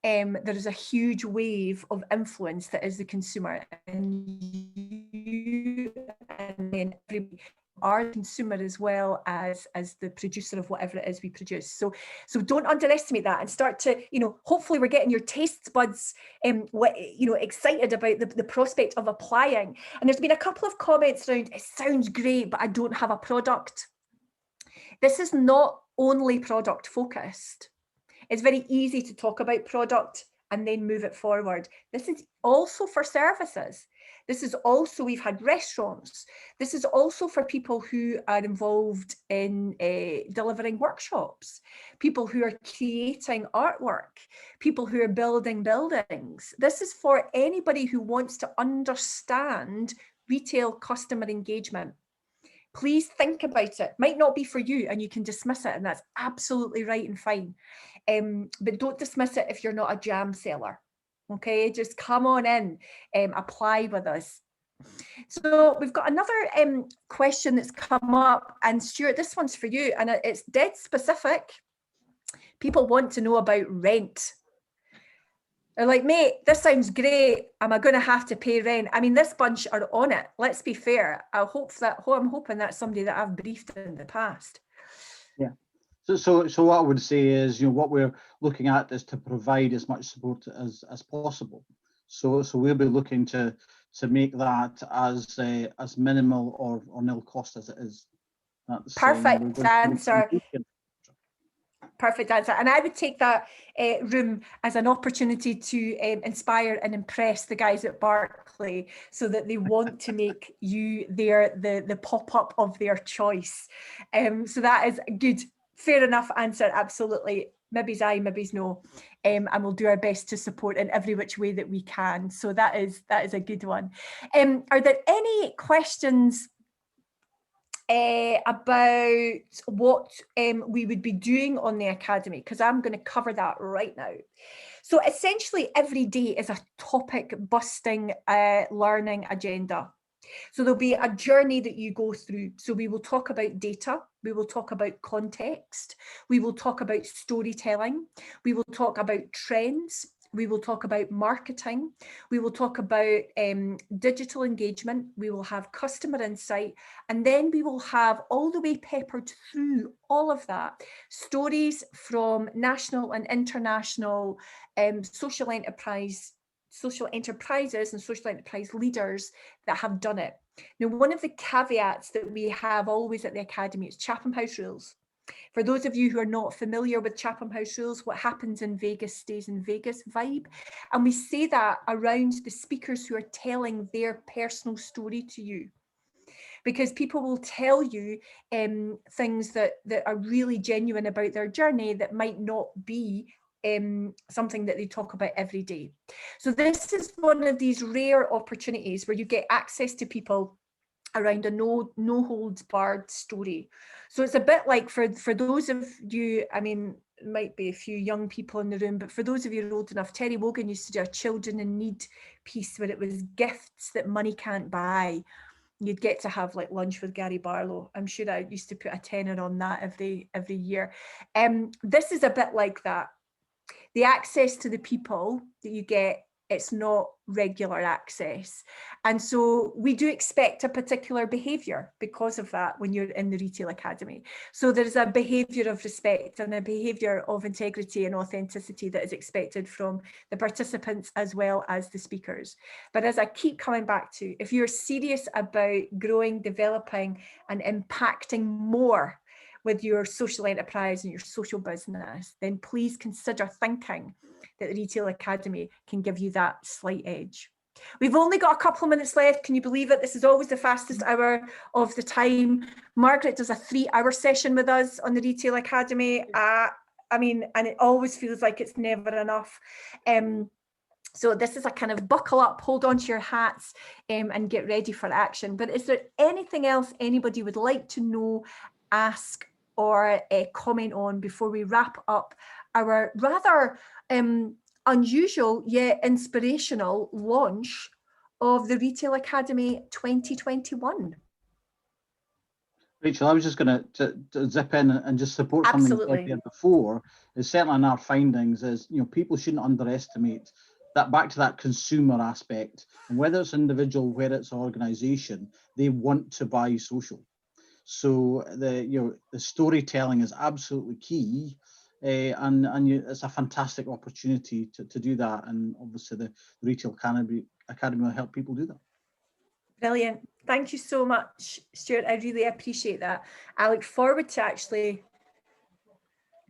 there is a huge wave of influence that is the consumer, and you and then everybody are the consumer as well as the producer of whatever it is we produce. So don't underestimate that, and start to, hopefully we're getting your taste buds excited about the prospect of applying. And there's been a couple of comments around, it sounds great, but I don't have a product. This is not only product focused. It's very easy to talk about product and then move it forward. This is also for services. This is also, we've had restaurants. This is also for people who are involved in delivering workshops, people who are creating artwork, people who are building buildings. This is for anybody who wants to understand retail customer engagement. Please think about it. Might not be for you and you can dismiss it, and that's absolutely right and fine. But don't dismiss it if you're not a jam seller. Okay, just come on in, apply with us. So we've got another question that's come up, and Stuart, this one's for you, and it's dead specific. People want to know about rent. They're like, mate, this sounds great. Am I going to have to pay rent? I mean, this bunch are on it. Let's be fair. I'm hoping that's somebody that I've briefed in the past. Yeah. So what I would say is, what we're looking at is to provide as much support as possible. So we'll be looking to make that as minimal or nil cost as it is. That's, perfect answer. Perfect answer. And I would take that room as an opportunity to inspire and impress the guys at Barclay, so that they want to make you the pop-up of their choice. So that is a good, fair enough answer. Absolutely. Maybe's aye, maybe's no. And we'll do our best to support in every which way that we can. So that is a good one. Are there any questions about what we would be doing on the Academy? Because I'm going to cover that right now. So essentially every day is a topic busting learning agenda. So there'll be a journey that you go through. So we will talk about data, we will talk about context, we will talk about storytelling, we will talk about trends, we will talk about marketing, we will talk about digital engagement, we will have customer insight, and then we will have, all the way peppered through all of that, stories from national and international social enterprises and social enterprise leaders that have done it. Now, one of the caveats that we have always at the Academy is Chatham House rules. For those of you who are not familiar with Chatham House rules, what happens in Vegas stays in Vegas vibe. And we say that around the speakers who are telling their personal story to you, because people will tell you things that are really genuine about their journey that might not be something that they talk about every day. So this is one of these rare opportunities where you get access to people around a no holds barred story. So it's a bit like, for those of you, I mean, it might be a few young people in the room, but for those of you who are old enough, Terry Wogan used to do a Children in Need piece where it was gifts that money can't buy. You'd get to have like lunch with Gary Barlow. I'm sure I used to put a tenner on that every year. This is a bit like that. The access to the people that you get it's not regular access. And so we do expect a particular behaviour because of that when you're in the Retail Academy. So there's a behaviour of respect and a behaviour of integrity and authenticity that is expected from the participants as well as the speakers. But as I keep coming back to, if you're serious about growing, developing and impacting more with your social enterprise and your social business, then please consider thinking that the Retail Academy can give you that slight edge. We've only got a couple of minutes left. Can you believe it? This is always the fastest hour of the time. Margaret does a 3-hour session with us on the Retail Academy. I mean, and it always feels like it's never enough. So this is a kind of buckle up, hold on to your hats and get ready for action. But is there anything else anybody would like to know, ask or comment on before we wrap up our rather unusual yet inspirational launch of the Retail Academy 2021? Rachel, I was just going to zip in and just support something you said there before. Is certainly in our findings is, you know, people shouldn't underestimate that, back to that consumer aspect, and whether it's individual, whether it's organisation, they want to buy social. So the storytelling is absolutely key. It's a fantastic opportunity to do that, and obviously the Retail Academy will help people do that. Brilliant. Thank you so much, Stuart. I really appreciate that. I look forward to actually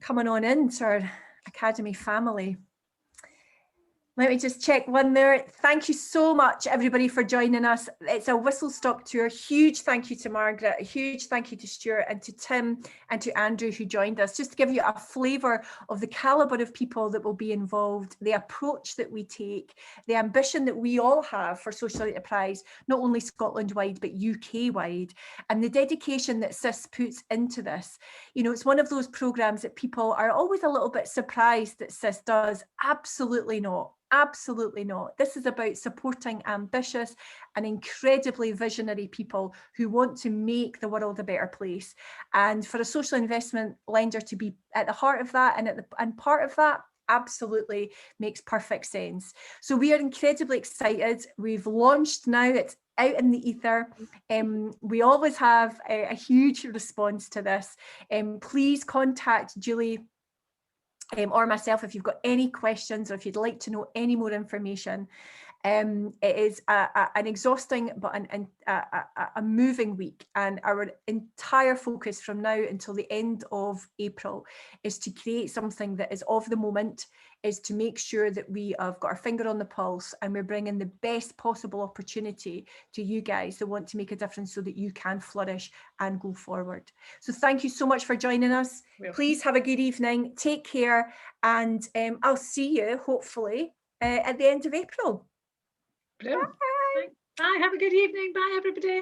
coming on into our Academy family. Let me just check one there. Thank you so much, everybody, for joining us. It's a whistle-stop tour. Huge thank you to Margaret, a huge thank you to Stuart and to Tim and to Andrew who joined us, just to give you a flavour of the calibre of people that will be involved, the approach that we take, the ambition that we all have for social enterprise, not only Scotland-wide, but UK-wide, and the dedication that SIS puts into this. You know, it's one of those programmes that people are always a little bit surprised that SIS does. Absolutely not. Absolutely not. This is about supporting ambitious and incredibly visionary people who want to make the world a better place. And for a social investment lender to be at the heart of that and part of that absolutely makes perfect sense. So we are incredibly excited. We've launched now. It's out in the ether. We always have a huge response to this. Please contact Julie or myself if you've got any questions or if you'd like to know any more information. It is an exhausting but a moving week, and our entire focus from now until the end of April is to create something that is of the moment, is to make sure that we have got our finger on the pulse and we're bringing the best possible opportunity to you guys that want to make a difference so that you can flourish and go forward. So thank you so much for joining us. Please have a good evening, take care, and I'll see you hopefully at the end of April. Bye. Bye. Have a good evening. Bye, everybody.